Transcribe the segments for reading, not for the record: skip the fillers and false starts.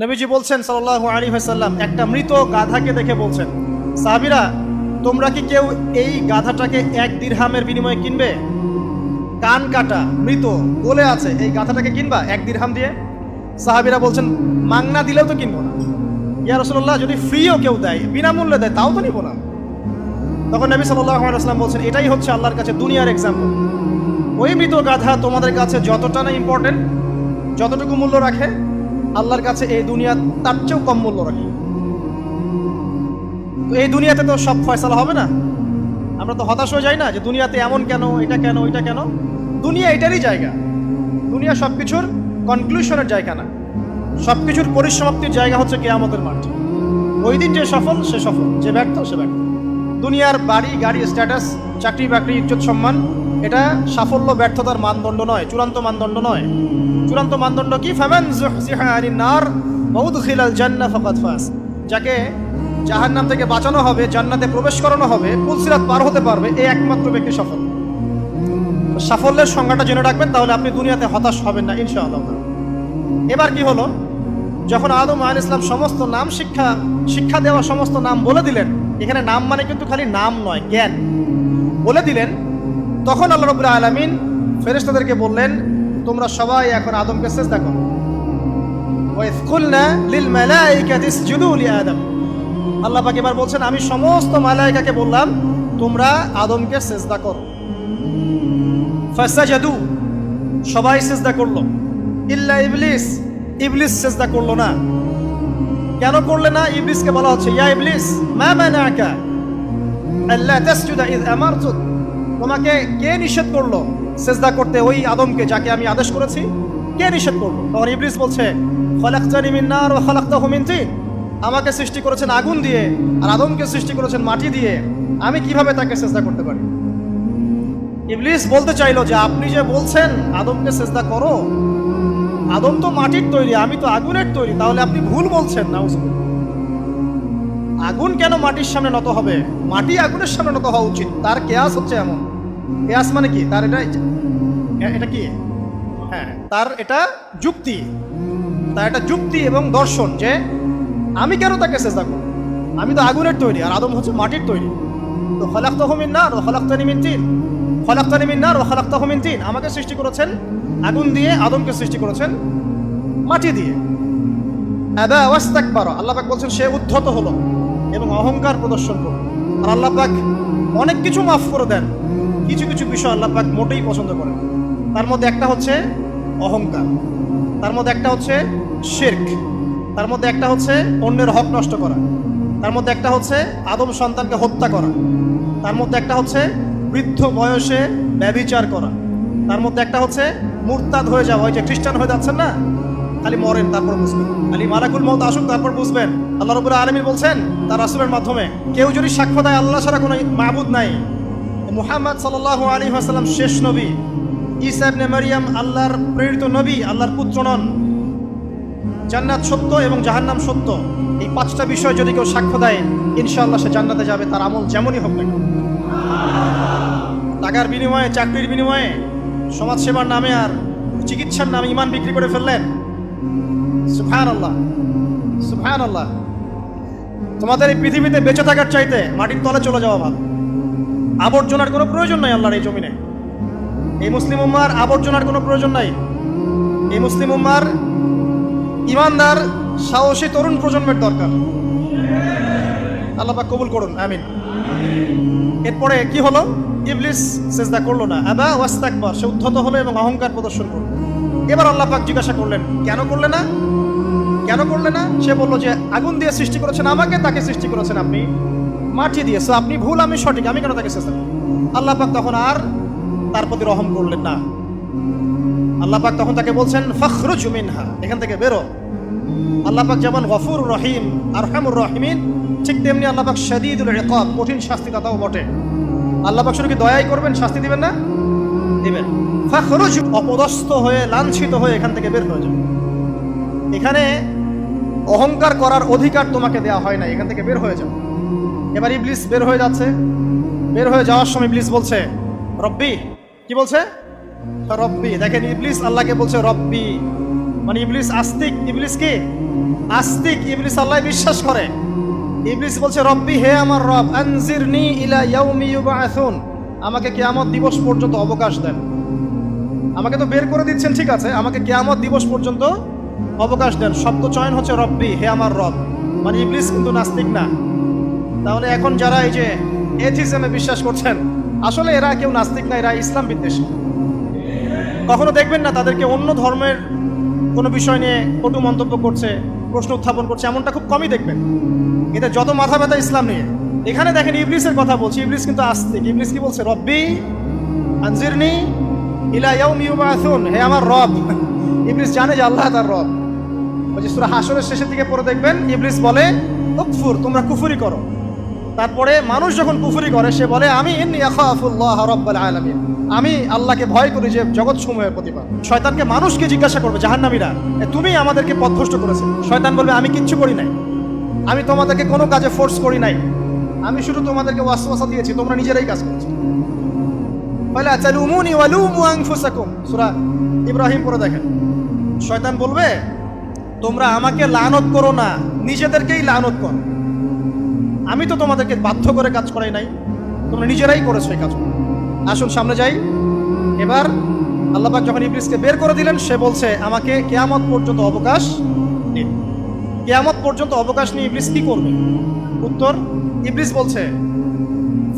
নবীজি বলছেন সাল্লাল্লাহু আলাইহি ওয়াসাল্লাম, একটা মৃত গাধাকে দেখে বলছেন, সাহাবীরা তোমরা কি কেউ এই গাধাটাকে 1 দিরহামের বিনিময়ে কিনবে? কান কাটা, মৃত, গলে আছে, এই গাধাটাকে কিনবা 1 দিরহাম দিয়ে? সাহাবীরা বলছেন, মাংনা দিলেও তো কিনবো না। ইয়া রাসূলুল্লাহ, যদি ফ্রিও কেউ দেয়, বিনামূল্যে দেয়, তাও তো নিব না। তখন নবী সাল্লাল্লাহু আলাইহি ওয়াসাল্লাম বলছেন, এটাই হচ্ছে আল্লাহর কাছে দুনিয়ার এক্সাম্পল। ওই মৃত গাধা তোমাদের কাছে যতটা না ইম্পর্টেন্ট, যতটুকু মূল্য রাখে, আল্লাহর কাছে এই দুনিয়া তার চেয়েও কম মূল্য রাখে। তো এই দুনিয়াতে তো সব ফয়সালা হবে না। আমরা তো হতাশ হয়ে যাই না যে দুনিয়াতে এমন কেন, এটা কেন, ওইটা কেন। দুনিয়া এটারই জায়গা। দুনিয়া সব কিছুর কনক্লুশনের জায়গা না, সব কিছুর পরিসমাপ্তির জায়গা হচ্ছে কিয়ামতের মাঠ। ওই দিন যে সফল সে সফল, যে ব্যর্থ সে ব্যর্থ। দুনিয়ার বাড়ি গাড়ি, স্ট্যাটাস, চাকরি বাকরি, ইজ্জত সম্মান, এটা সাফল্য ব্যর্থতার মানদণ্ড নয়, চূড়ান্ত মানদণ্ড নয়। চূড়ান্ত মানদণ্ড কি? ফামান যুহজিহা আনিন নার ওয়া উদখিলাল জান্নাহ ফাকাদ ফাজ। যাকে জাহান্নাম থেকে বাঁচানো হবে, জান্নাতে প্রবেশ করানো হবে, পুলসিরাত পার হতে পারবে, এই একমাত্র ব্যক্তি সফল। সাফল্যের সংজ্ঞাটা জেনে রাখবেন, তাহলে আপনি দুনিয়াতে হতাশ হবেন না ইনশাআল্লাহ। এবার কি হলো, যখন আদম আলাইহিস সালাম সমস্ত নাম শিক্ষা দেওয়া সমস্ত নাম বলে দিলেন, এখানে নাম মানে কিন্তু খালি নাম নয়, জ্ঞান বলে দিলেন, তখন আল্লাহ রাব্বুল আলামিন ফেরেশতাদেরকে বললেন, তোমরা সবাই এখন আদমকে সিজদা করো। ওয়া ইয কুলনা লিল মালাইকাতি ইসজুদু লি আদম। আল্লাহ পাক এবার বলছেন, আমি সমস্ত মালায়েকাকে বললাম তোমরা আদমকে সিজদা করো। ফাসাজাদু, সবাই সিজদা করলো, ইল্লা ইবলিস, ইবলিস সিজদা করলো না। কেন করলে না? ইবলিসকে বলা হচ্ছে, ইয়া ইবলিস মা মানাকা আল্লা তাসজুদা ইয আমারতুক। তোমাকে কে নিষেধ করলো সিজদা করতে ওই আদমকে যাকে আমি আদেশ করেছি? কে নিষেধ করলো? তখন ইবলিস বলছে, খলাকতানি মিন নার ওয়া খলাকতাহু মিন তিন। আমাকে সৃষ্টি করেছেন আগুন দিয়ে আর আদমকে সৃষ্টি করেছেন মাটি দিয়ে, আমি কিভাবে তাকে সিজদা করতে পারি? ইবলিস বলতে চাইলো যে আপনি যে বলছেন আদমকে সিজদা করো, আদম তো মাটির তৈরি, আমি তো আগুনের তৈরি, তাহলে আপনি ভুল বলছেন। নাউজুবিল্লাহ। আগুন কেন মাটির সামনে নত হবে? মাটি আগুনের সামনে নত হওয়া উচিত। তার কেয়াস হচ্ছে এমন। কেয়াস মানে কি? তার এটা কি? হ্যাঁ, তার এটা যুক্তি, তার এটা যুক্তি এবং দর্শন যে আমি কেন তাকে সিজদা করব? আমি তো আগুনের তৈরি আর আদম হচ্ছে মাটির তৈরি। তো খলাকতাহু মিন নার ওয়া খলাকতানি মিন তিন, খলাকতানি মিন নার ওয়া খলাকতাহু মিন তিন। আমাকে সৃষ্টি করেছেন আগুন দিয়ে, আদমকে সৃষ্টি করেছেন মাটি দিয়ে। আবা ওয়াস্তাকবারা, আল্লাহ পাক বলছেন সে উদ্ধত হলো এবং অহংকার প্রদর্শন করল। আর আল্লাহ পাক অনেক কিছু মাফ করে দেন, কিছু কিছু বিষয় আল্লাহ পাক মোটেই পছন্দ করেন। তার মধ্যে একটা হচ্ছে অহংকার, তার মধ্যে একটা হচ্ছে শিরক, তার মধ্যে একটা হচ্ছে অন্যের হক নষ্ট করা, তার মধ্যে একটা হচ্ছে আদম সন্তানকে হত্যা করা, তার মধ্যে একটা হচ্ছে বৃদ্ধ বয়সে ব্যভিচার করা, তার মধ্যে একটা হচ্ছে মুরতাদ হয়ে যাওয়া। ওই যে খ্রিস্টান হয়ে যাচ্ছেন না, খালি মরেন তারপর বুঝবেন, খালি মালাকুল মউত আসুন তারপর বুঝবেন। আল্লাহ রাব্বুল আলামিন বলছেন তার রাসূলের মাধ্যমে, কেউ যদি সাক্ষ্য দেয় আল্লাহ ছাড়া কোনো মাবুদ নাই, মুহাম্মদ সাল্লাল্লাহু আলাইহি ওয়াসাল্লাম শেষ নবী, ঈসা ইবনে মারইয়াম আল্লাহর প্রেরিত নবী, আল্লাহর পুত্র নন, জান্নাত সত্য এবং জাহান্নাম সত্য, এই 5টা বিষয় যদি কেউ সাক্ষ্য দেয়, ইনশাআল্লাহ সে জান্নাতে যাবে, তার আমল যেমনই হোক না কেন। টাকার বিনিময়ে, চাকরির বিনিময়ে, সমাজ সেবার নামে আর চিকিৎসার নামে ঈমান বিক্রি করে ফেললেন। সুবহানাল্লাহ, সুবহানাল্লাহ। তোমাদের এই পৃথিবীতে বেঁচে থাকার চাইতে মাটির তলে চলে যাওয়া ভালো। আবর্জনার কোনো প্রয়োজন নাই আল্লাহর এই জমিনে। এই মুসলিম উম্মার আবর্জনার কোনো প্রয়োজন নাই। এই মুসলিম উম্মার ইমানদার সাহসী তরুণ প্রজন্মের দরকার। আল্লাহ পাক কবুল করুন, আমিন। এরপরে কি হলো? ইবলিস সিজদা করলো না, আবা ওয়াস্তাকবার, সে উদ্ধত হলো এবং অহংকার প্রদর্শন করলো। এবার আল্লাহ পাক জিজ্ঞাসা করলেন, কেন করলে না? কেন করলে না? সে বললো যে আগুন দিয়ে সৃষ্টি করেছেন আমাকে, তাকে সৃষ্টি করেছেন আপনি মাটি দিয়ে, সো আপনি ভুল, আমি সঠিক, আমি কেন তাকে সিজদা করব? আল্লাহ পাক তখন আর তার প্রতি রহম করলেন না। আল্লাহ পাক তখন তাকে বলছেন, ফাখরুজ মিনহা, এখান থেকে বেরো। আল্লাহ পাক যেমন গফুর রহিম, আরহামুর রহিমিন, ঠিক তেমনি আল্লাহ পাক শাদীদুল ইকাব, কঠিন শাস্তিদাতাও বটে। আল্লাহ পাক শুধু কি দয়াই করবেন, শাস্তি দিবেন না? দিবেন। ফাখরুজ, অপদস্থ হয়ে, লাঞ্ছিত হয়ে এখান থেকে বের হয়ে যাও। এখানে অহংকার করার অধিকার তোমাকে দেওয়া হয় না, এখান থেকে বের হয়ে যাও। এবার ইবলিস বের হয়ে যাচ্ছে। বের হয়ে যাওয়ার সময় ইবলিস বলছে রব্বি। কি বলছে? রব্বি। দেখেন, ইবলিস আল্লাহকে বলছে রব্বি। মানে ইবলিস আস্তিক। ইবলিস কি আস্তিক? ইবলিস আল্লাহ বিশ্বাস করে। ইবলিস বলছে রব্বি, হে আমার রব, আনজিরনি ইলা ইয়াউমি ইউবআসুন, আমাকে কিয়ামত দিবস পর্যন্ত অবকাশ দেন। আমাকে তো বের করে দিচ্ছেন, ঠিক আছে, আমাকে কিয়ামত দিবস পর্যন্ত অবকাশ দেন। শব্দ চয়ন হচ্ছে রব্বি, হে আমার রব। মানে ইবলিস কিন্তু নাস্তিক না। তাহলে এখন যারা এই যে এথিজমে বিশ্বাস করছেন, আসলে এরা কেউ নাস্তিক না, এরা ইসলাম বিদ্বেষী। কখনো দেখবেন না তাদেরকে অন্য ধর্মের কোনো বিষয় নিয়ে কটু মন্তব্য করছে, প্রশ্ন উত্থাপন করছে, এমনটা খুব কমই দেখবেন। এতে যত মাথা ব্যথা ইসলাম নিয়ে। এখানে দেখেন ইবলিসের কথা বলছি, ইবলিস কিন্তু আস্তিক। ইবলিস কি বলছে? রব্বি আনজিরনি ইলা ইয়াউমি ইউবআসুন, হে আমার রব। ইবলিস জানে যে আল্লাহ তার রব। ওই যে সূরা হাশরের শেষের দিকে পড়ে দেখবেন ইবলিস বলে উকফুর, তোমরা কুফরি করো। তারপরে মানুষ যখন কুফরি করে সে বলে আমি ইন্নী আখাফুল্লাহ রাব্বাল আলামিন, আমি আল্লাহকে ভয় করি যে জগৎ সমূহের প্রতিপালক। শয়তানকে মানুষকে জিজ্ঞাসা করবে জাহান্নামীরা, তুমি আমাদেরকে পথভ্রষ্ট করেছে। শয়তান বলবে আমি কিচ্ছু করি নাই, আমি তোমাদেরকে কোনো কাজে ফোর্স করি নাই, আমি শুধু তোমাদেরকে ওয়াসওয়াসা দিয়েছি, তোমরা নিজেরাই কাজ করছো। ফালা তালুমুনি ওয়ালুমু আনফুসাকুম, সূরা ইব্রাহিম পড়ে দেখেন। শয়তান বলবে তোমরা আমাকে লানত করো না, নিজেদেরকেই লানত করো, আমি তো তোমাদেরকে বাধ্য করে কাজ করাই নাই, তোমরা নিজেরাই করেছো এই কাজ। আসুন সামনে যাই। এবার আল্লাহ পাক যখন ইবলিসকে বের করে দিলেন, সে বলছে আমাকে কিয়ামত পর্যন্ত অবকাশ দিন। কিয়ামত পর্যন্ত অবকাশ নিয়ে ইবলিস কি করবে? উত্তর, ইবলিস বলছে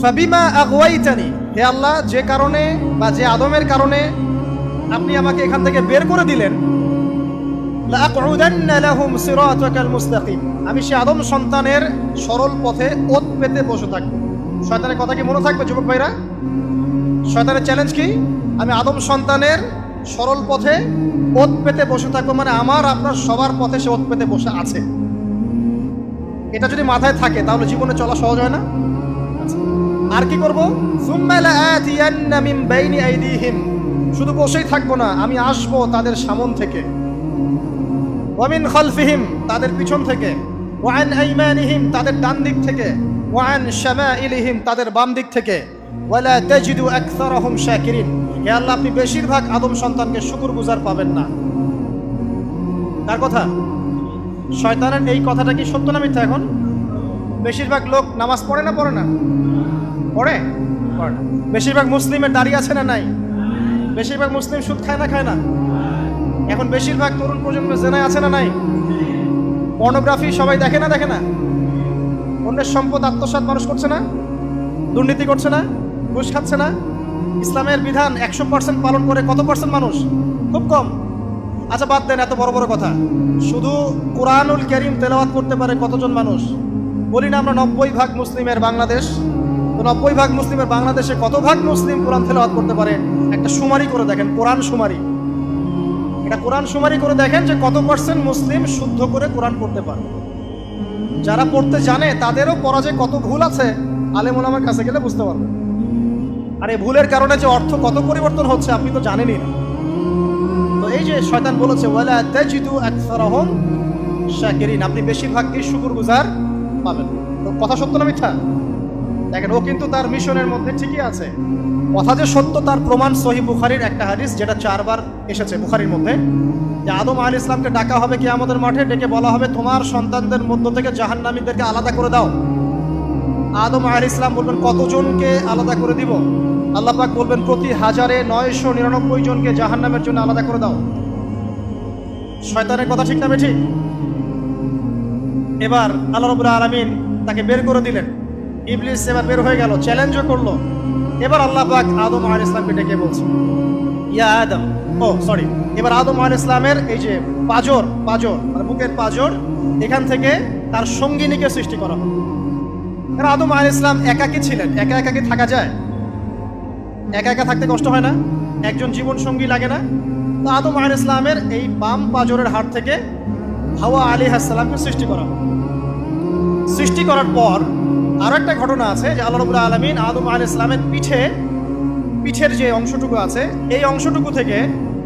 ফাবিমা আগওয়াইতানি, হে আল্লাহ, যে কারণে বা যে আদমের কারণে আপনি আমাকে এখান থেকে বের করে দিলেন, লাআকউদান্না লাহুম সিরাতাকাল মুস্তাকিম, আমি সে আদম সন্তানের সরল পথে ওত পেতে বসে থাকব। শয়তানের কথা কি মনে থাকবে যুবক ভাইরা? শয়তানের চ্যালেঞ্জ কি? আমি আদম সন্তানের সরল পথে ওত পেতে বসে থাকবো, মানে আমার আপনার সবার পথে সে ওত পেতে বসে আছে। এটা যদি মাথায় থাকে তাহলে জীবনে চলা সহজ হয় না? আর কি করবো? সুম্মা লাআতিয়ান্না মিন বাইনি আইদিহিম, শুধু বসেই থাকবো না, আমি আসবো তাদের সামন থেকে, ওয়া মিন খালফিহিম, তাদের পিছন থেকে, ওয়া আন আইমানিহিম, তাদের ডান দিক থেকে, ওয়া আন শামাইলিহিম, তাদের বাম দিক থেকে, ওয়ালা তাজিদু আকসারাহুম শাকিরিন, হে আল্লাহ, আপনি বেশিরভাগ আদম সন্তানকে শুকরগুজার পাবেন না। কার কথা? শয়তানের এই কথাটা কি সত্য না মিথ্যা? এখন বেশিরভাগ লোক নামাজ পড়ে না পড়ে না? পড়ে পড়ে না। বেশিরভাগ মুসলিমের দাড়ি আছে না নাই? বেশিরভাগ মুসলিম সুদ খায় না খায় না? এখন বেশিরভাগ তরুণ প্রজন্ম জেনায় আছে না নাই? পর্নোগ্রাফি সবাই দেখে না দেখে না? অন্যের সম্পদ আত্মসাৎ মানুষ করছে না? দুর্নীতি করছে না? ঘুষ খাচ্ছে না? ইসলামের বিধান 100% পালন করে কত পার্সেন্ট মানুষ? খুব কম। আচ্ছা বাদ দেন এত বড় বড় কথা, শুধু কোরআনুল কারীম তেলাওয়াত করতে পারে কতজন মানুষ? বলি না আমরা 90% মুসলিমের বাংলাদেশ, তো 90% মুসলিমের বাংলাদেশে কত ভাগ মুসলিম কোরআন তেলাওয়াত করতে পারে? একটা শুমারি করে দেখেন, কোরআন শুমারি। এটা কোরআন শুমারি করে দেখেন যে কত পার্সেন্ট মুসলিম শুদ্ধ করে কোরআন পড়তে পারে। যারা পড়তে জানে তাদেরও পড়া যে কত ভুল আছে, আলেম ওলামার কাছে গেলে বুঝতে পারবেন। আর এই ভুলের কারণে যে অর্থ কত পরিবর্তন হচ্ছে আপনি তো জানেনই না। তো এই যে শয়তান বলেছে ওয়ালা তাজিদু আকসারাহুম শাকিরিন, আপনি বেশিরভাগই শুকরগুজার পাবেন। তো কথা সত্য না মিথ্যা? দেখেন ও কিন্তু তার মিশনের মধ্যে ঠিকই আছে। কথা যে সত্য তার প্রমাণ সহিহ বুখারীর একটা হাদিস, যেটা 4 বার এসেছে বুখারীর মধ্যে, যে আদম আলাইহিস সালামকে ডাকা হবে কিয়ামতের মাঠে, ডেকে বলা হবে তোমার সন্তানদের মধ্য থেকে জাহান্নামীদেরকে আলাদা করে দাও। আদম আলাইহিস সালাম বলবেন কতজনকে আলাদা করে দিব? আল্লাহ পাক বলবেন প্রতি 1099 জনকে জাহান্নামের জন্য আলাদা করে দাও। শয়তানের কথা ঠিক না বেঠিক? এবার আল্লাহ রাব্বুল আলামিন তাকে বের করে দিলেন। ইবলিস এবার বের হয়ে গেল, চ্যালেঞ্জও করলো। এবার আল্লাহ পাক আদম আলাইহিস সালামকে ডেকে বলছে ইয়া আদম, এবার আদম আলাইহিস সালামের এই যে পাঁজর মানে বুকের পাঁজর, এখান থেকে তার সঙ্গিনীকে সৃষ্টি করা হবে। কারণ আদম আলাইহিস সালাম একাকী ছিলেন, একা একাকী থাকা যায়? একা একা থাকতে কষ্ট হয় না? একজন জীবন সঙ্গী লাগে না? তো আদম আলাইহিস সালামের এই বাম পাঁজরের হাড় থেকে হাওয়া আলাইহিস সালামকে সৃষ্টি করা হবে। সৃষ্টি করার পর আরো একটা ঘটনা আছে যে আল্লাহ রাব্বুল আলামিন আদম আলাইহিস সালামের পিঠের যে অংশটুকু আছে, এই অংশটুকু থেকে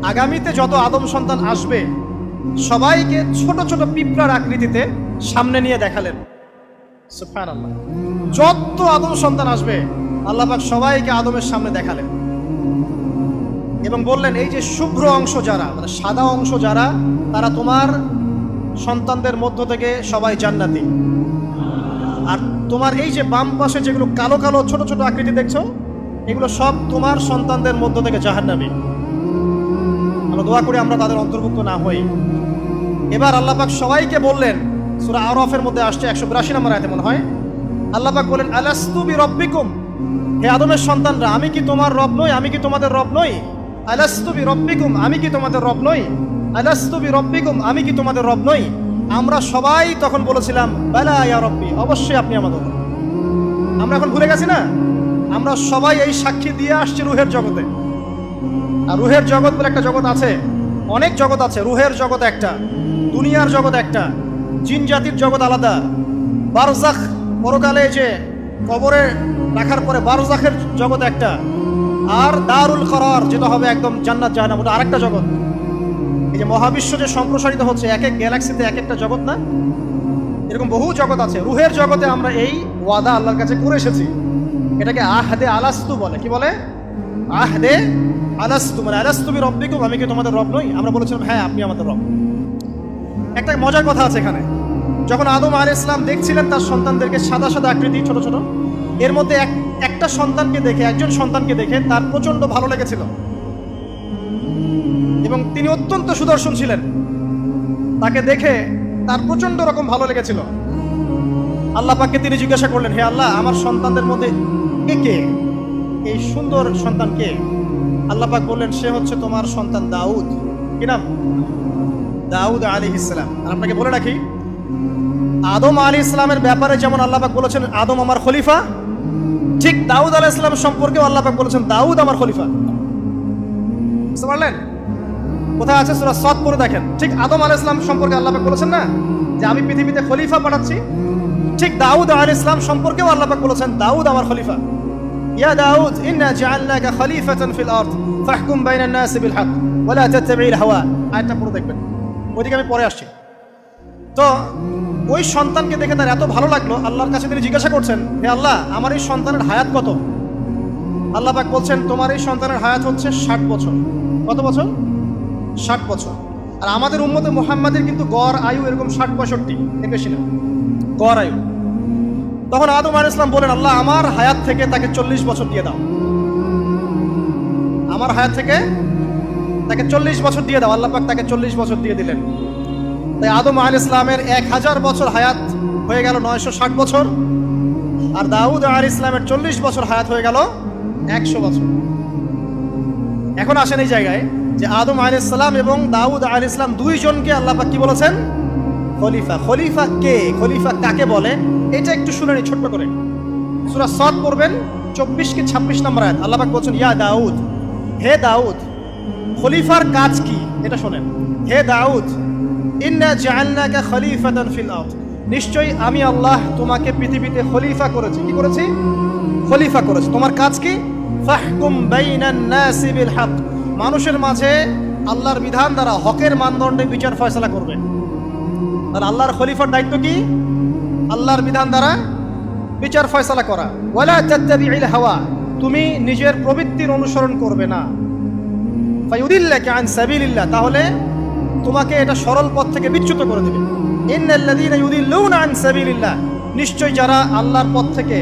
আগামীতে যত আদম সন্তান আসবে সবাইকে ছোট ছোট পিঁপড়ার আকৃতিতে সামনে নিয়ে দেখালেন। সুবহানাল্লাহ। যত আদম সন্তান আসবে আল্লাহ পাক সবাইকে আদমের সামনে দেখালেন। এবং বললেন এই যে শুভ্র অংশ যারা, মানে সাদা অংশ যারা, তারা তোমার সন্তানদের মধ্য থেকে সবাই জান্নাতি। আর তোমার এই যে বাম পাশে যেগুলো কালো কালো ছোট ছোট আকৃতি দেখছো, এগুলো সব তোমার সন্তানদের মধ্য থেকে জাহান্নামী। আমরা দোয়া করি আমরা তাদের অন্তর্ভুক্ত না হই। এবার আল্লাহ পাক সবাইকে বললেন, সূরা আরাফের মধ্যে আসছে 182 নম্বর আয়াতে মনে হয়, আল্লাহ পাক বলেন আলাস্তু বিরব্বিকুম, হে আদমের সন্তানরা, আমি কি তোমার রব নই? আমি কি তোমাদের রব নই? আলাস্তু বিরব্বিকুম, আমি কি তোমাদের রব নই? আলাস্তু বিরব্বিকুম, আমি কি তোমাদের রব নই? আমরা সবাই তখন বলেছিলাম বালা ইয়া রব্বি, অবশ্যই আপনি আমাদের রব। আমরা এখন ভুলে গেছি না? আমরা সবাই এই সাক্ষী দিয়ে আসছি রুহের জগতে। আর রুহের জগৎ বলে একটা জগৎ আছে, অনেক জগৎ আছে। রুহের জগৎ একটা, দুনিয়ার জগৎ একটা, জিন জাতির জগৎ আলাদা, বারজাখ পরকালে যে কবরে রাখার পরে বারজাখের জগৎ একটা, আর দারুল করার যেটা হবে একদম জান্নাত জাহান্নাম, ওটা আরেকটা জগৎ। এই যে মহাবিশ্ব যে সম্প্রসারিত হচ্ছে, এক এক গ্যালাক্সিতে এক একটা জগৎ না, এরকম বহু জগৎ আছে। রুহের জগতে আমরা এই ওয়াদা আল্লাহর কাছে করে এসেছি। এটাকে আহদে আলাস্তু বলে। কি বলে? আহদে আলাস্তু, মানে আলাস্তু বিরব্বিকুম, আমি কি তোমাদের রব নই? আমরা বলেছিলাম হ্যাঁ আপনি আমাদের রব। একটা মজার কথা আছে এখানে, যখন আদম আলাইহিস সালাম দেখছিলেন তার সন্তানদেরকে সাদা সাদা আকৃতি ছোট ছোট, এর মধ্যে একটা সন্তানকে দেখে, একজন সন্তানকে দেখে তার প্রচন্ড ভালো লেগেছিল এবং তিনি অত্যন্ত সুদর্শন ছিলেন। তাকে দেখে তার প্রচন্ড রকম ভালো লেগেছিল। আল্লাহ পাককে তিনি জিজ্ঞাসা করলেন, হে আল্লাহ, আমার সন্তানদের মধ্যে কে, এই সুন্দর সন্তান কে? আল্লাহ পাক বললেন, সে হচ্ছে তোমার সন্তান দাউদ। কি নাম? দাউদ আলাইহিস সালাম। আর আপনাকে বলে রাখি, আদম আলাইহিস সালামের ব্যাপারে যেমন আল্লাহ পাক বলেছেন আদম আমার খলিফা, ঠিক দাউদ আলাইহিস সালাম সম্পর্কেও আল্লাহ পাক বলেছেন দাউদ আমার খলিফা। বুঝতে পারলেন? কোথায় আছে? সূরা সাদ পড়ে দেখেন। ঠিক আদম আলাইহিস সালাম সম্পর্কে আল্লাহ পাক বলেছেন না যে আমি পৃথিবীতে খলিফা পাঠাচ্ছি, ঠিক দাউদ আলাইহিস সালাম সম্পর্কেও আল্লাহ পাক বলেছেন দাউদ আমার খলিফা। ইয়া দাউদ ইন্না জাআলনাকা খলিফাতান ফিল আরদ ফাহকুম বাইনান নাসি বিল হক ওয়া লা তাত্তাবি'ল হাওয়া। আয়াতটা পড়ে দেখবেন, ওইদিকে আমি পরে আসছি। তো ওই সন্তানকে দেখে তার এত ভালো লাগলো, আল্লাহর কাছে তিনি জিজ্ঞাসা করছেন, হে আল্লাহ, আমার এই সন্তানের হায়াত কত? আল্লাহ পাক বলছেন, তোমার এই সন্তানের হায়াত হচ্ছে 60 বছর। কত বছর? 60 বছর। আর আমাদের উম্মতে মুহাম্মাদের কিন্তু গড় আয়ু এরকম 60-65, এর বেশি না গড় আয়ু। তখন আদম আলাইহিস সালাম বলেন, আল্লাহ, আমার হায়াত থেকে তাকে 40 বছর দিয়ে দাও। আমার হায়াত থেকে তাকে 40 বছর দিয়ে দাও। আল্লাহ পাক তাকে 40 বছর দিয়ে দিলেন। তাই আদম আলাইহিস সালামের 1000 বছর হায়াত হয়ে গেল 960 বছর, আর দাউদ আলাইহিস সালামের 40 বছর হায়াত হয়ে গেল 100 বছর। এখন আসেন এই জায়গায় যে আদম আলাইহিস সালাম এবং দাউদ আলাইহিস সালাম দুইজনকে আল্লাহ পাক কি বলেছেন? খলিফা। খলিফা কে? খলিফা কাকে বলে? এটা একটু শুনে নি ছোট্ট করে। সূরা সাদ পড়বেন 24 কি 26 নম্বর আয়াত। আল্লাহ পাক বলছেন, ইয়া দাউদ, হে দাউদ, খলিফার কাজ কি এটা শোনেন। হে দাউদ, ইন্না জাআলনাকা খলিফাতান ফিল আরদ, নিশ্চয়ই আমি আল্লাহ তোমাকে পৃথিবীতে খলিফা করেছি। কি করেছি? খলিফা করেছি। তোমার কাজ কি? ফাহকুম বাইনান নাসি বিল হক, মানুষের মাঝে আল্লাহর বিধান দ্বারা হকের মানদণ্ডে বিচার ফয়সালা করবে। তাহলে আল্লাহর খলিফার দায়িত্ব কি? আল্লাহর বিধান দ্বারা বিচার ফয়সালা করা। ওয়ালা তাত্তাবি'ল হাওয়া, তুমি নিজের প্রবৃত্তির অনুসরণ করবে না। ফায়ুদিল্লাকা আন সাবিলিল্লাহ, তাহলে তোমাকে এটা সরল পথ থেকে বিচ্যুত করে দেবে। ইন্নাল্লাযীনা ইউদিল্লুনা আন সাবিলিল্লাহ, নিশ্চয় যারা আল্লাহর পথ থেকে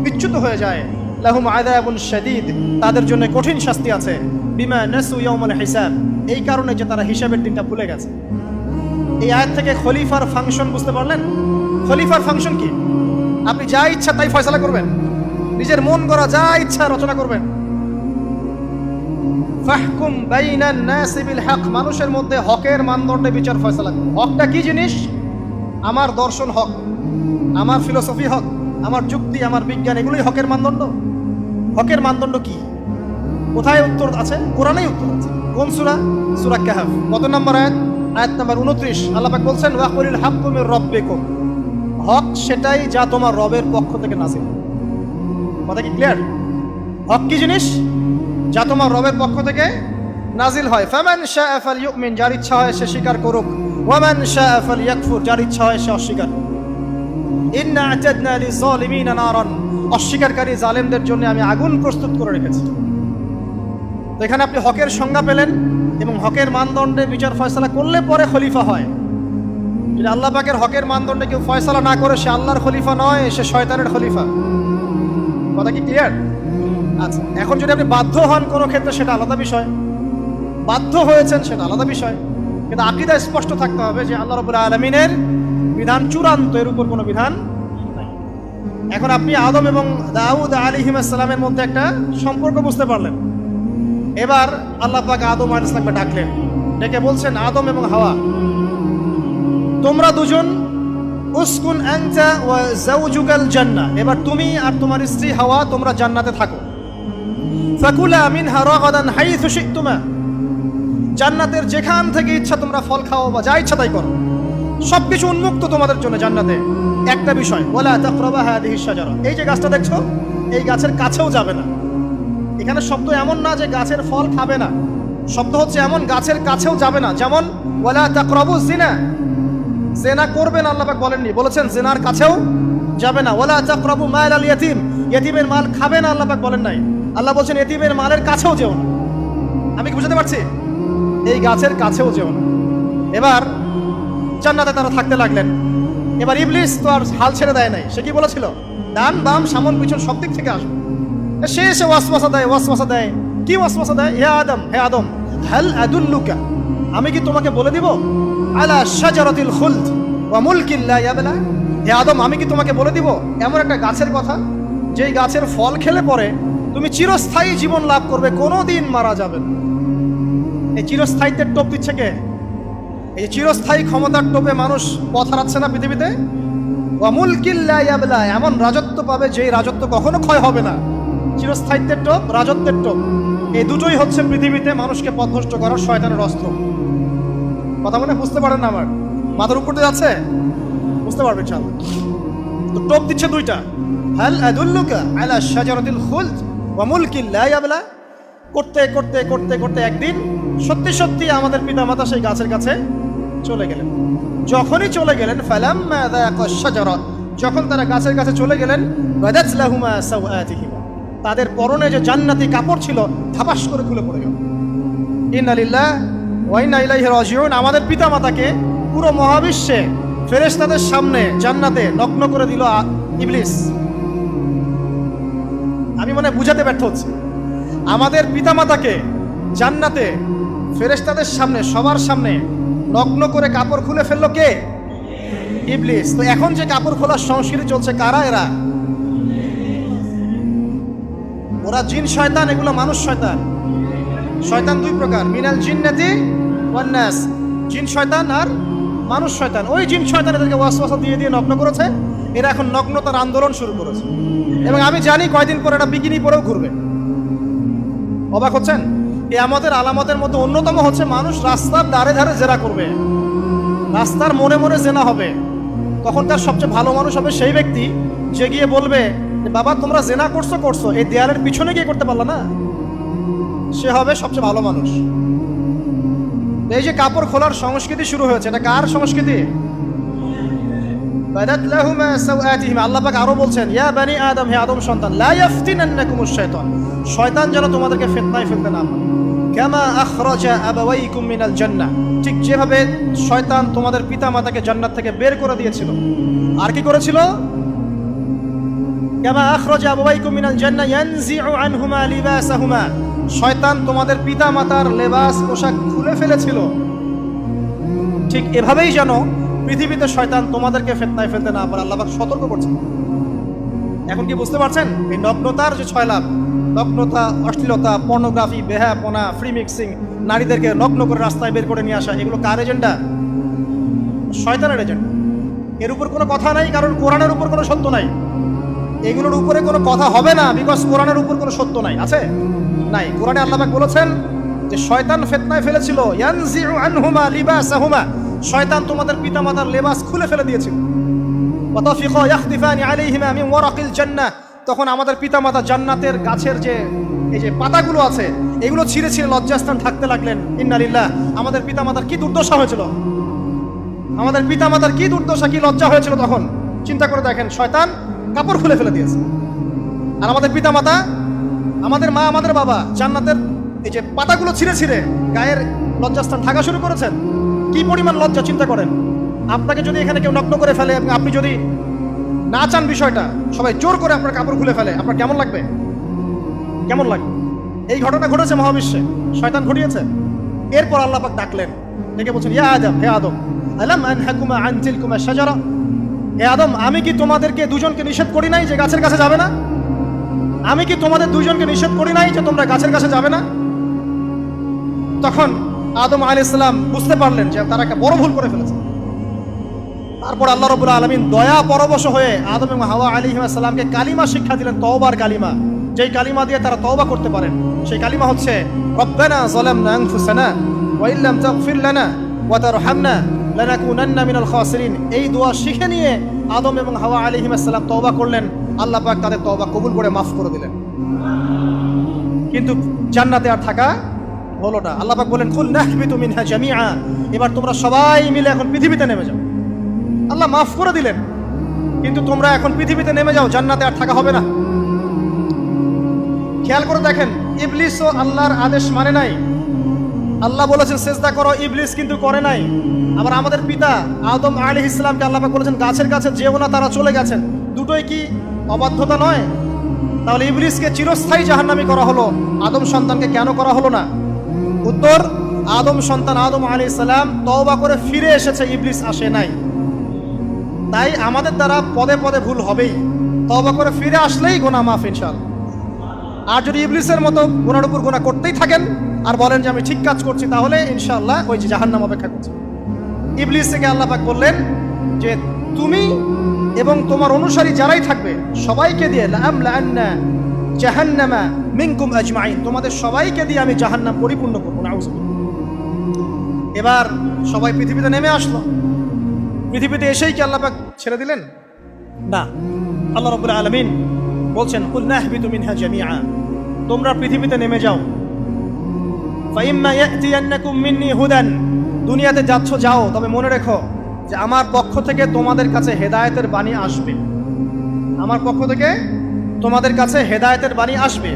বিচ্যুত হয়ে যায়, লাহুম আযাবুন শাদীদ, তাদের জন্য কঠিন শাস্তি আছে। বিমা নাসু ইয়াউমাল হিসাব, এই কারণে যে তারা হিসাবের দিনটা ভুলে গেছে। এই আয়াত থেকে খলিফার ফাংশন বুঝতে পারলেন? খলিফার ফাংশন কি? আপনি যা ইচ্ছা তাই ফয়সালা করবেন, নিজের মন গড়া যা ইচ্ছা রচনা করবেন। ফাহকুম বাইনান নাসি বিল হক, মানুষের মধ্যে হকের মানদণ্ডে বিচার ফয়সালা করুন। হকটা কি জিনিস? আমার দর্শন হক, আমার ফিলোসফি হক, আমার যুক্তি, আমার বিজ্ঞান, এগুলোই হকের মানদণ্ড। হকের মানদণ্ড কি? কোথায় উত্তর আছে? কোরআনেই উত্তর আছে। কোন সূরা? সূরা কাহফ। কত নম্বর আয়াত? আয়াত নাম্বার 29। আল্লাহ পাক বলছেন, ওয়াকুলিল হাক্কু মির রাব্বিকুম, হক সেটাই যা তোমার রবের পক্ষ থেকে নাযিল। কথা কি ক্লিয়ার? হক কি জিনিস? যা তোমার রবের পক্ষ থেকে নাজিল হয়। ফামান শাআ ফালইউমিন, যার ইচ্ছা হয় সে স্বীকার করুক। ওয়ামান শাআ ফালইয়াকফুর, যার ইচ্ছা হয় সে অস্বীকার করুক। ইন্না আ'তাদনা লিযালিমিনা নারান, অস্বীকারী জালেমদের জন্য আমি আগুন প্রস্তুত করে রেখেছি। তো এখানে আপনি হকের সংজ্ঞা পেলেন এবং হকের মানদণ্ডে বিচার ফয়সালা করলে পরে খলিফা হয়। যদি আল্লাহ পাকের হকের মানদণ্ডে কেউ ফয়সালা না করে সে আল্লাহর খলিফা নয়, সে শয়তানের খলিফা। কথা কি ক্লিয়ার? আচ্ছা, এখন যদি আপনি বাধ্য হন কোনো ক্ষেত্রে সেটা আলাদা বিষয়, বাধ্য হয়েছেন সেটা আলাদা বিষয়, কিন্তু আকীদা স্পষ্ট থাকতে হবে যে আল্লাহ রাব্বুল আলামিনের বিধান চূড়ান্ত, এর উপর কোনো বিধান নাই। এখন আপনি আদম এবং দাউদ আলাইহিস সালামের মধ্যে একটা সম্পর্ক বুঝতে পারলেন। এবার আল্লাহ পাক আদম আলাইহিস সালামকে ডাকলেন, ডেকে বলছেন, আদম এবং হাওয়া, তোমরা দুজন উসকুন আনতা ওয়া যাওজুকাল জান্নাহ, এবার তুমি আর তোমার স্ত্রী হাওয়া তোমরা জান্নাতে থাকো। ফাকুলা মিনহা রাগাদান হাইথু শি'তুমা, জান্নাতের যেখান থেকে ইচ্ছা তোমরা ফল খাও বা যা ইচ্ছা তাই করো, সবকিছু উন্মুক্ত তোমাদের জন্য জান্নাতে। একটা বিষয়, ওয়ালা তাকরাবা হাদিহিশ শাজারা, এই যে গাছটা দেখছো এই গাছের কাছেও যাবে না। এখানে শব্দ এমন না যে গাছের ফল খাবে না, শব্দ হচ্ছে এমন গাছের কাছেও যাবে না। যেমন ওয়ালা তাকরাবু জিনা, জিনা করবে না আল্লাহ পাক বলেননি, বলেছেন জিনার কাছেও যাবে না। ওয়ালা তাকরাবু মাল আল ইয়াতীম, ইয়াতীমের মাল খাবে না আল্লাহ পাক বলেন নাই, আল্লাহ বলছেন ইয়াতীমের মালের কাছেও যেও না। আমি কি বুঝতে পারছি? এই গাছের কাছেও যেও না। এবার জান্নাতে তারা থাকতে লাগলেন। এবার ইবলিস তো আর হাল ছেড়ে দেয় নাই, সে কি বলেছিল, ডান বাম সামন পিছন সব দিক থেকে আসবে। সে এসে ওয়াসওয়াসা দেয়। কি ওয়াসওয়াসা দেয়? হে আদম, হাল আদুল্লুকা, আমি কি তোমাকে বলে দিব, আলা শাজারাতিল খুলদ ওয়া মুলকিন লা ইয়াবলা, হে আদম আমি কি তোমাকে বলে দিব এমন একটা গাছের কথা যেই গাছের ফল খেলে পরে তুমি চিরস্থায়ী জীবন লাভ করবে, কোনোদিন মারা যাবে না। এই চিরস্থায়িত্বের টোপ দিচ্ছে কে? এই চিরস্থায়ী ক্ষমতার টোপে মানুষ পথ হারাচ্ছে না পৃথিবীতে। ওয়া মুলকিন লা ইয়াবলা, এমন রাজত্ব পাবে যেই রাজত্ব কখনো ক্ষয় হবে না। চিরস্থায়িত্বের টোপ, রাজত্বের টোপ, এই দুটোই হচ্ছে পৃথিবীতে মানুষকে পথভ্রষ্ট করার শয়তানের অস্ত্র। কথা মনে বুঝতে পারেন না? আমার মাথার উপর দিয়ে যাচ্ছে, বুঝতে পারবেন ইনশাআল্লাহ। তো টোপ দিচ্ছে দুইটা, হাল আদুল্লুকা আলা শাজারাতিল খুলদ ওয়া মুলকিন লা ইয়াবলা। করতে করতে করতে করতে একদিন সত্যি সত্যি আমাদের পিতামাতা সেই গাছের কাছে চলে গেলেন। যখনই চলে গেলেন, ফালাম্মা যাকা শাজারা, যখন তারা গাছের কাছে চলে গেলেন, বাদাত লাহুমা সাওআতিহিমা, তাদের পরনে যে জান্নাতি কাপড় ছিল ধাপাস করে খুলে পড়ে গেল। ইন্না লিল্লাহি ওয়া ইন্না ইলাইহি রাজিউন। আমাদের পিতামাতাকে পুরো মহাবিশ্বে ফেরেশতাদের সামনে জান্নাতে নগ্ন করে দিল ইবলিস। আমি মনে বুঝাতে ব্যর্থ হচ্ছি। আমাদের পিতামাতাকে জান্নাতে ফেরেশতাদের সামনে, সবার সামনে নগ্ন করে কাপড় খুলে ফেললো কে? ইবলিস। তো এখন যে কাপড় খোলার সংস্কৃতি চলছে, কারা এরা? ওরা জিন শয়তান, এগুলো মানুষ শয়তান। শয়তান দুই প্রকার, মিনাল জিন্নাতি ওয়ান নাস, জিন শয়তান আর মানুষ শয়তান। ওই জিন শয়তান এদেরকে ওয়াসওয়াসা দিয়ে দিয়ে নগ্ন করেছে। এরা এখন নগ্নতার আন্দোলন শুরু করেছে এবং আমি জানি কয়দিন পরে এটা বিকিনি পরেও ঘুরবে। অবাক হচ্ছেন? এই আমাদের আলামতের মধ্যে অন্যতম হচ্ছে মানুষ রাস্তার ধারে ধারে জেনা করবে, রাস্তার মনে মনে জেনা হবে। তখন তার সবচেয়ে ভালো মানুষ হবে সেই ব্যক্তি যে গিয়ে বলবে, বাবা তোমরা জেনা করছো, এই দেয়ালের পিছনে গিয়ে করতে পারলা না, সে হবে সবচেয়ে ভালো মানুষ। এই যে কাপড় খোলার সংস্কৃতি শুরু হয়েছে, এটা কার সংস্কৃতি? বাদাত লাহুমা সাওআতিহিমা। আল্লাহ পাক আরো বলছেন, ইয়া বানি আদম, হে আদম সন্তান, লা ইয়াফতিনান্নাকুমুশ শাইতান, শয়তান যেন তোমাদেরকে ফিতনায় ফেলতে না পারে। কামা আখরাজা আবাওয়াইকুম মিনাল জান্নাহ, ঠিক যেভাবে শয়তান তোমাদের পিতামাতাকে জান্নাত থেকে বের করে দিয়েছিল। আর কি করেছিল? কামা আখরাজা আবাওয়াইকুম মিনাল জান্নাহ ইয়ানজিউ আনহুমা লিবাসাহুমা, শয়তান তোমাদের পিতামাতার লেবাস পোশাক খুলে ফেলেছিল। ঠিক এভাবেই যেন পৃথিবীতে শয়তান তোমাদেরকে ফিতনায় ফেলতে না পারে, আল্লাহ পাক সতর্ক করছেন। এখন কি বুঝতে পারছেন? এই নগ্নতার যে 6 লাভ, নগ্নতা, অশ্লীলতা, পর্নোগ্রাফি, বেহায়াপনা, ফ্রি মিক্সিং, নারীদেরকে নগ্ন করে রাস্তায় বের করে নিয়ে আসা, এগুলো কার এজেন্ডা? শয়তানের এজেন্ডা। এর উপর কোনো কথা নাই, কারণ কোরআনের উপর কোনো সত্য নাই। এগুলোর উপরে কোনো কথা হবে না, বিকজ কোরআনের উপর কোনো সত্য নাই। আছে? নাই। কোরআনে আল্লাহ পাক বলেছেন যে শয়তান ফিতনায় ফেলেছিল, ইয়ানজিউ আনহুমা লিবাসাহুমা, শয়তান তোমাদের পিতামাতার লেবাস খুলে ফেলে দিয়েছিল। ওয়াতাফিকা ইয়াখতিফানি আলাইহিমা মিন ওয়ারাকিল জান্নাহ, তখন আমাদের পিতামাতা জান্নাতের গাছের যে এই যে পাতাগুলো আছে এগুলো ছিঁড়ে ছিঁড়ে লজ্জাস্থান থাকতে লাগলেন। ইন্না লিল্লাহ। আমাদের পিতামাতার কি দুর্দশা হয়েছিল, আমাদের পিতামাতার কি দুর্দশা, কি লজ্জা হয়েছিল তখন। চিন্তা করে দেখেন, শয়তান কাপড় খুলে ফেলে দিয়েছে। আর আমাদের পিতামাতা, আমাদের মা, আমাদের বাবা জান্নাতের এই যে পাতাগুলো ছিঁড়ে ছিঁড়ে গায়ের লজ্জাস্থান ঢাকা শুরু করেছেন। কি পরিমাণ লজ্জা চিন্তা করেন। আপনাকে যদি এখানে কেউ নগ্ন করে ফেলে এবং আপনি যদি না চান বিষয়টা, সবাই জোর করে আপনার কাপড় খুলে ফেলে, আপনার কেমন লাগবে? কেমন লাগবে? এই ঘটনা ঘটেছে মহাবিশ্বে, শয়তান ঘটিয়েছে। এরপর আল্লাহ পাক ডাকলেন, ডেকে বলছেন, ইয়া আদম, হে আদম, আলাম আনহাকুমা আন তিলকুমা শাজারা, হে আদম, আমি কি তোমাদেরকে দুজনকে নিষেধ করি নাই যে গাছের কাছে যাবে না? আমি কি তোমাদের দুইজনকে নিষেধ করি নাই যে তোমরা গাছের কাছে যাবে না? তখন আদম আলাইহিস সালাম বুঝতে পারলেন যে তারা একটা বড় ভুল করে ফেলেছে। তারপর আল্লাহ রাব্বুল আলামিন দয়া পরবশ হয়ে আদম এবং হাওয়া আলাইহিস সালামকে কালিমা শিক্ষা দিলেন, তওবার কালিমা, যেই কালিমা দিয়ে তারা তওবা করতে পারেন। সেই কালিমা হচ্ছে রব্বানা যালামনা আনফুসানা ওয়া ইল্লাম তাগফির লানা ওয়া তারহামনা লানাকুনান্না মিনাল খাসিরিন। এই দোয়া শিখে নিয়ে আদম এবং হাওয়া আলাইহিস সালাম তওবা করলেন। আল্লাহ পাক তাদের তওবা কবুল করে মাফ করে দিলেন। কিন্তু জান্নাতে আর থাকা হলো না। আল্লাহ পাক বলেন, কুল নাহবিতু মিনহা জামিআ, এবার তোমরা সবাই মিলে এখন পৃথিবীতে নেমে যাও। আল্লাহ মাফ করে দিলেন, কিন্তু তোমরা এখন পৃথিবীতে নেমে যাও, জান্নাতে আর থাকা হবে না। খেয়াল করে দেখেন, ইবলিসও আল্লাহর আদেশ মানে নাই। আল্লাহ বলেছেন সিজদা করো, ইবলিস কিন্তু করে নাই। আবার আমাদের পিতা আদম আলাইহিস সালামকে আল্লাহ পাক বলেছেন গাছের কাছে যেও না, তারা চলে গেছেন। দুটোই কি অবাধ্যতা নয়? তাহলে ইবলিসকে চিরস্থায়ী জাহান্নামী করা হলো, আদম সন্তানকে কেন করা হলো না? উত্তর, আদম সন্তান আদম আলাইহিস সালাম তওবা করে ফিরে এসেছে, ইবলিস আসে নাই। তাই আমাদের দ্বারা পদে পদে ভুল হবেই, তওবা করে ফিরে আসলেই গুনাহ মাফ ইনশাআল্লাহ। আর যদি ইবলিসের মতো গুনার উপর গুনাহ করতেই থাকেন আর বলেন যে আমি ঠিক কাজ করছি, তাহলে ইনশাআল্লাহ ওই যে জাহান্নাম অপেক্ষা করছে। ইবলিস থেকে আল্লাহ পাক বললেন যে তুমি এবং তোমার অনুসারী যারাই থাকবে সবাইকে দিয়ে লাআমলাআন্না জাহান্নামা মিনকুম আজমাইন, তোমাদের সবাইকে দিয়ে আমি জাহান্নাম পরিপূর্ণ করব। নাউযুবিল্লাহ। এবার সবাই পৃথিবীতে নেমে আসলো। পৃথিবীতে এসেই কি আল্লাহ পাক ছেড়ে দিলেন? না। আল্লাহ রাব্বুল আলামিন বলছেন, কুল নাহবিতু মিনহা জামিআ, তোমরা পৃথিবীতে নেমে যাও। ফাইম্মা ইয়াতিয়ান্নাকুম মিন্নি হুদান, দুনিয়াতে যাচ্ছ যাও, তবে মনে রেখো যে আমার পক্ষ থেকে তোমাদের কাছে হেদায়েতের বাণী আসবে। আমার পক্ষ থেকে তোমাদের কাছে হেদায়েতের বাণী আসবে।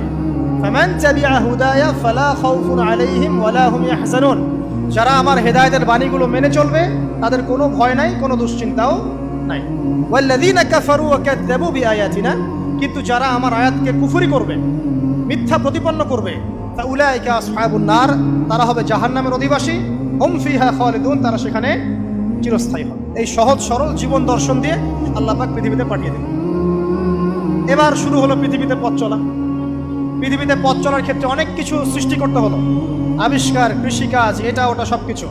ফামান তাবিআ হুদায়া ফালা খাউফুন আলাইহিম ওয়ালা হুম ইয়াহজানুন, যারা আমার হেদায়েতের বাণীগুলো মেনে চলবে তাদের কোনো ভয় নাই, কোনো দুশ্চিন্তাও নাই। ওয়াল্লাযীনা কাফারু ওয়া কাযযাবু বিআয়াতিনা, কিন্তু যারা আমার আয়াতকে কুফরি করবে, মিথ্যা প্রতিপন্ন করবে, ফাউলাইকা আসহাবুন নার, তারা হবে জাহান্নামের অধিবাসী। হুম ফিহা খালিদুন, তারা সেখানে চিরস্থায়ী হবে। এই সহজ সরল জীবন দর্শন দিয়ে আল্লাহ পাক পৃথিবীতে পাঠিয়ে দিলেন। এবার শুরু হলো পৃথিবীতে পথ চলা। পৃথিবীতে পথ চলার ক্ষেত্রে অনেক কিছু সৃষ্টি করতে হলো, আবিষ্কার, কৃষিকাজ, এটা ওটা সবকিছু।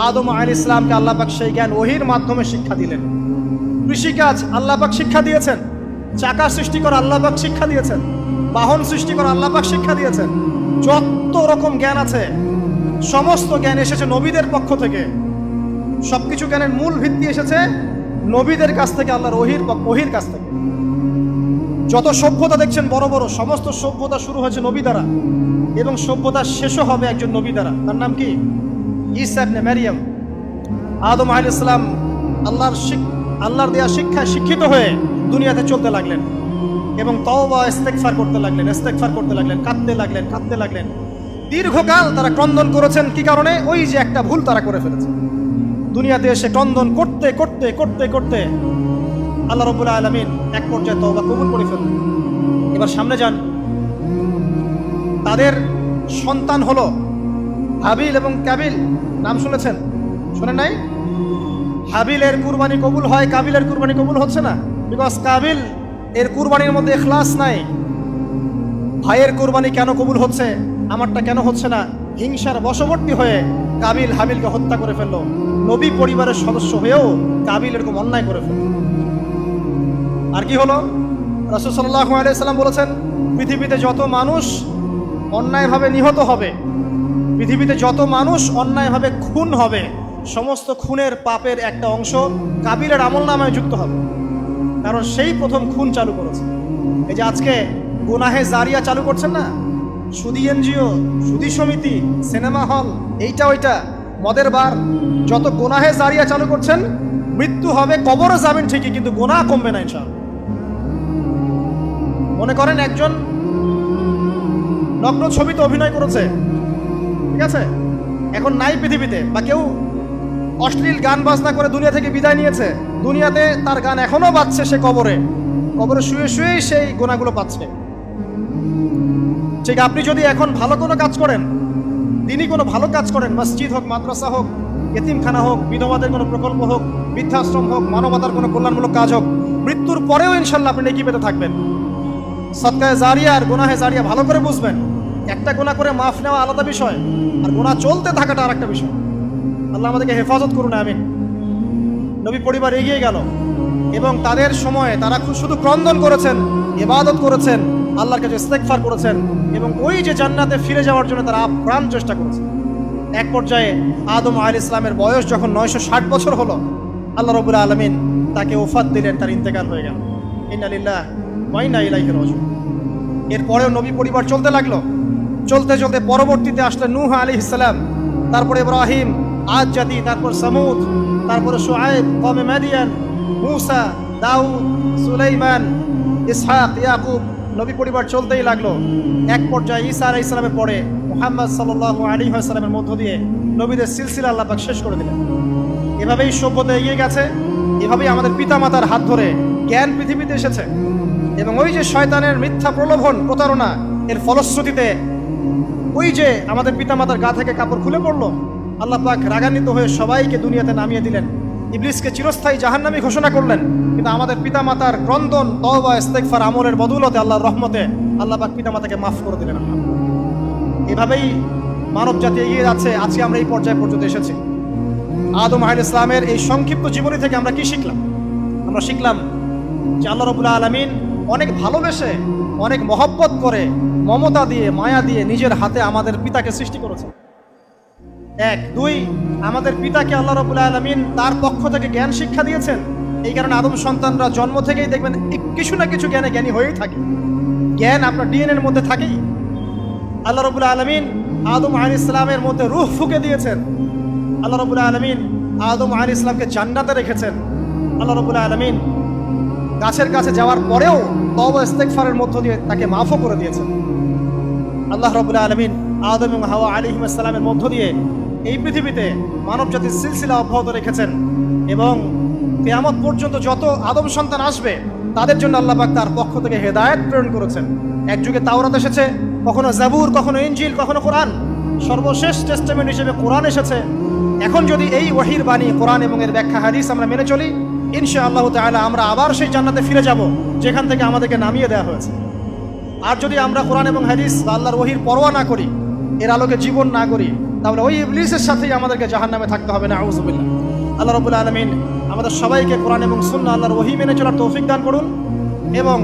আদম আলাইহিস সালামকে আল্লাহ পাক সেই জ্ঞান ওহীর মাধ্যমে শিক্ষা দিলেন। কৃষিকাজ আল্লাহ পাক শিক্ষা দিয়েছেন, চাকা সৃষ্টি করা আল্লাহ পাক শিক্ষা দিয়েছেন, বাহন সৃষ্টি করা আল্লাহ পাক শিক্ষা দিয়েছেন। যত রকম জ্ঞান আছে সমস্ত জ্ঞান এসেছে নবীদের পক্ষ থেকে। সবকিছু জ্ঞানের মূল ভিত্তি এসেছে নবীদের কাছ থেকে, আল্লাহর ওহীর কাছ থেকে। যত সভ্যতা দেখছেন বড় বড়, সমস্ত সভ্যতা শুরু হয়েছে নবী দ্বারা, এবং সভ্যতা শেষও হবে একজন নবী দ্বারা। তার নাম কি? ঈসা ইবনে মারইয়াম। আদম আলাইহিস সালাম আল্লাহর দেয়া শিক্ষায় শিক্ষিত হয়ে দুনিয়াতে চলতে লাগলেন এবং তওবা ইস্তেগফার করতে লাগলেন, কাঁদতে লাগলেন। দীর্ঘকাল তারা ক্রন্দন করেছেন। কি কারণে? ওই যে একটা ভুল তারা করে ফেলেছে। দুনিয়াতে এসে ক্রন্দন করতে করতে করতে করতে আল্লাহ রাব্বুল আলামিন এক পর্যায়ে তওবা কবুল করে ফেললেন। এবার সামনে যান। তাদের সন্তান হলো হাবিল এবং কাবিল। নাম শুনেছেন? শোনেন নাই? হাবিলের কুরবানি কবুল হয়, কাবিলের কুরবানি কবুল হচ্ছে না। বিকজ কাবিল এর কুরবানির মধ্যে ইখলাস নাই। ভাইয়ের কুরবানি কেন কবুল হচ্ছে, আমারটা কেন হচ্ছে না? হিংসার বশবর্তী হয়ে কাবিল হাবিলকে হত্যা করে ফেললো। নবী পরিবারের সদস্য হয়েও কাবিল এরকম অন্যায় করে ফেলল। আর কি হলো? রাসূল সাল্লাল্লাহু আলাইহি সাল্লাম বলেছেন, পৃথিবীতে যত মানুষ অন্যায়ভাবে নিহত হবে, পৃথিবীতে যত মানুষ অন্যায়ভাবে খুন হবে, সমস্ত খুনের পাপের একটা অংশ কাবিলের আমলনামায় যুক্ত হবে। কারণ সেই প্রথম খুন চালু করেছে। এই যে আজকে গুনাহে জারিয়া চালু করছেন না, সুদী এনজিও, সুদী সমিতি, সিনেমা হল, এইটা ওইটা, মদের বার, যত গুনাহে জারিয়া চালু করছেন, মৃত্যু হবে, কবরে যাবেন ঠিকই, কিন্তু গুনাহ কমবে না ইনশাআল্লাহ। মনে করেন একজন নগ্ন ছবিতে অভিনয় করেছে, ঠিক আছে? এখন নাই পৃথিবীতে, বা কেউ অশ্লীল গান বাজনা করে দুনিয়া থেকে বিদায় নিয়েছে, দুনিয়াতে তার গান এখনো বাজছে, সে কবরে শুয়ে শুয়েই সেই গোনাগুলো পাচ্ছে। ঠিক আপনি যদি এখন ভালো কোনো কাজ করেন, দিনই কোনো ভালো কাজ করেন, মসজিদ হোক, মাদ্রাসা হোক, এতিমখানা হোক, বিধবাদের কোনো প্রকল্প হোক, বৃদ্ধাশ্রম হোক, মানবতার কোনো কল্যাণমূলক কাজ হোক, মৃত্যুর পরেও ইনশাল্লাহ আপনি নেকি পেতে থাকবেন। সদকায়ে জারিয়া আর গুনাহে জারিয়া ভালো করে বুঝবেন। একটা গুনাহ করে মাফ নেওয়া আলাদা বিষয়, আর গুনাহ চলতে থাকাটা আরেকটা বিষয়। আল্লাহ আমাদেরকে হেফাজত করুন, আমিন। নবী পরিবার এগিয়ে গেল এবং তাদের সময়ে তারা শুধু ক্রন্দন করেছেন, ইবাদত করেছেন, আল্লাহর কাছে ইস্তেগফার করেছেন এবং ওই যে জান্নাতে ফিরে যাওয়ার জন্য তারা আপ্রাণ চেষ্টা করেছেন। এক পর্যায়ে আদম আলাইহিস সালামের বয়স যখন 960 বছর হলো, আল্লাহ রাব্বুল আলামিন তাকে ওফাত দিলেন, তার ইন্তেকাল হয়ে গেল। ইন্না লিল্লাহি ওয়া ইন্না ইলাইহি রাজিউন। এরপরেও নবী পরিবার চলতে লাগলো। চলতে চলতে পরবর্তীতে আসলেন নূহ আলাইহিস সালাম, তারপরে ইব্রাহিম, আদ জাতি, তারপর সামুদ, তারপরে শুআয়ব, কওমে মাদিয়ান, মূসা, দাউদ, সুলাইমান, ইসহাক, ইয়াকুব। নবী পরিবার চলতেই লাগলো। এক পর্যায়ে ঈসা আলাইহিস সালামের পরে মুহাম্মদ সাল্লাল্লাহু আলাইহি ওয়াসাল্লামের মধ্য দিয়ে নবীদের সিলসিলা আল্লাহ পাক শেষ করে দিলেন। এভাবেই সভ্যতা এগিয়ে গেছে, এভাবেই আমাদের পিতামাতার হাত ধরে জ্ঞান পৃথিবীতে এসেছে। এবং ওই যে শয়তানের মিথ্যা প্রলোভন, প্রতারণা, এর ফলশ্রুতিতে ওই যে আমাদের পিতামাতার গা থেকে কাপড় খুলে পড়লো, আল্লাহ পাক রাগান্বিত হয়ে সবাইকে দুনিয়াতে নামিয়ে দিলেন, ইবলিসকে চিরস্থায়ী জাহান্নামী ঘোষণা করলেন। কিন্তু আমাদের পিতামাতার ক্রন্দন, তওবা, ইস্তেগফার, আমলের বদৌলতে, আল্লাহর রহমতে আল্লাহ পাক পিতামাতাকে মাফ করে দিলেন। এভাবেই মানব জাতি এগিয়ে যাচ্ছে। আজকে আমরা এই পর্যায়ে পর্যন্ত এসেছি। আদম আলাইহিস সালামের এই সংক্ষিপ্ত জীবনী থেকে আমরা কি শিখলাম? আমরা শিখলাম যে আল্লাহ রাব্বুল আলামিন অনেক ভালোবেসে, অনেক মহব্বত করে, মমতা দিয়ে, মায়া দিয়ে নিজের হাতে আমাদের পিতাকে সৃষ্টি করেছে। এক, দুই, আমাদের পিতাকে আল্লাহ রাব্বুল আলামিন তার পক্ষ থেকে জ্ঞান শিক্ষা দিয়েছেন। এই কারণে আদম সন্তানরা জন্ম থেকেই দেখবেন কিছু না কিছু জ্ঞানে জ্ঞানী হয়েই থাকে। জ্ঞান আপনার ডিএনএর মধ্যে থাকেই। আল্লাহ রাব্বুল আলামিন আদম আলাইহিস সালামের মধ্যে রূহ ফুঁকে দিয়েছেন। আল্লাহ রাব্বুল আলামিন আদম আলাইহিস সালামকে জান্নাতে রেখেছেন। আল্লাহ রাব্বুল আলামিন গাছের কাছে যাওয়ার পরেও তওবা ইস্তেগফারের মধ্য দিয়ে তাকে মাফও করে দিয়েছেন। আল্লাহ রাব্বুল আলামিন আদম এবং হাওয়া আলাইহিস সালামের মধ্য দিয়ে এই পৃথিবীতে মানব জাতির সিলসিলা অব্যাহত রেখেছেন এবং কিয়ামত পর্যন্ত যত আদম সন্তান আসবে তাদের জন্য আল্লাহ পাক তার পক্ষ থেকে হেদায়েত প্রেরণ করেছেন। এক যুগে তাওরাত এসেছে, কখনো জাবুর, কখনো ইনজিল, কখনো কোরআন, সর্বশেষ টেস্টামেন্ট হিসেবে কোরআন এসেছে। এখন যদি এই ওহীর বাণী, কোরআন এবং এর ব্যাখ্যা হাদিস আমরা মেনে চলি, ইনশাআল্লাহ তাআলা আমরা আবার সেই জান্নাতে ফিরে যাব যেখান থেকে আমাদেরকে নামিয়ে দেওয়া হয়েছে। আর যদি আমরা কোরআন এবং হাদিস বা আল্লাহর ওহীর পরোয়া না করি, এর আলোকে জীবন না করি, তাহলে ওই ইবলিসের সাথেই আমাদেরকে জাহান্নামে থাকতে হবে। নাউযুবিল্লাহ। আল্লাহ রাব্বুল আলামিন আমাদের সবাইকে কোরআন এবং সুন্নাহ, আল্লাহর ওহী মেনে চলার তৌফিক দান করুন এবং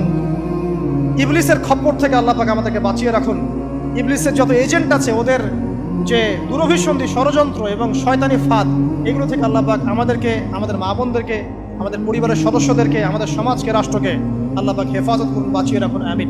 ইবলিসের খপ্পর থেকে আল্লাহ পাক আমাদেরকে বাঁচিয়ে রাখুন। ইবলিসের যত এজেন্ট আছে, ওদের যে দুরভিসন্ধি, ষড়যন্ত্র এবং শয়তানি ফাঁদ, এগুলো থেকে আল্লাহ পাক আমাদেরকে, আমাদের মা বোনদেরকে, আমাদের পরিবারের সদস্যদেরকে, আমাদের সমাজকে, রাষ্ট্রকে আল্লাহ পাক হেফাজত করুন, বাঁচিয়ে রাখুন, আমিন।